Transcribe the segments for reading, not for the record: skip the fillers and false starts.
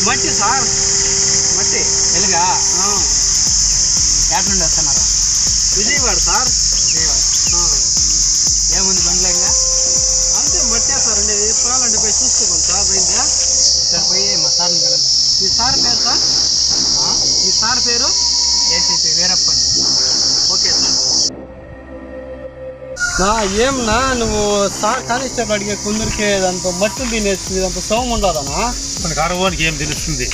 మట్టి సార్, మట్టి తెలుగా ఎక్కడి నుండి వస్తున్నారా? విజయవాడ సార్. విజయవాడ. ఏముంది బండ్లో ఇంకా? అంతే మట్టే సార్ అండి. పాలంటే పోయి చూసుకోండి సార్. పోయిందా సార్ పోయి మా సార్ని పిల్లలు. మీ సార్ పేరు సార్? మీ సార్ పేరు ఏసీపీ వీరప్పండి. Okay sir. ఏమన్నా నువ్వు సార్ కానిస్టేబుల్ అడిగే కొందరికి దాంతో మట్టి తినేస్తుంది, దాంతో సోము ఉండదనా? మనకి అరవానికి ఏం తెలుస్తుంది,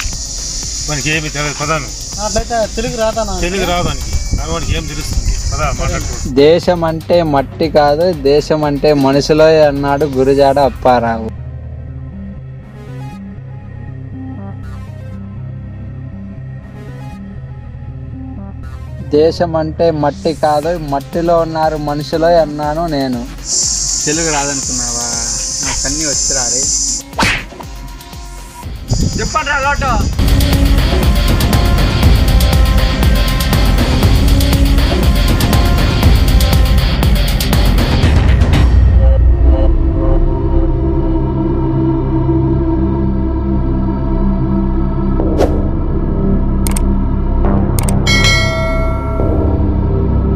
మనకి ఏమి తెలియదు పదాను. అట్లయితే తెలుగు రాదానా? తెలుగు రాదానికి అరవానికి ఏం తెలుస్తుంది పదా మాట్లాడుకో. దేశం అంటే మట్టి కాదు, దేశం అంటే మనుషులో అన్నాడు గురుజాడ అప్పారావు. దేశం అంటే మట్టి కాదు, మట్టిలో ఉన్నారు మనుషులో అన్నాను నేను. తెలుగు రాదనుకున్నావా? నాకు అన్నీ వచ్చి రారే. చెప్పండి రా లోటు.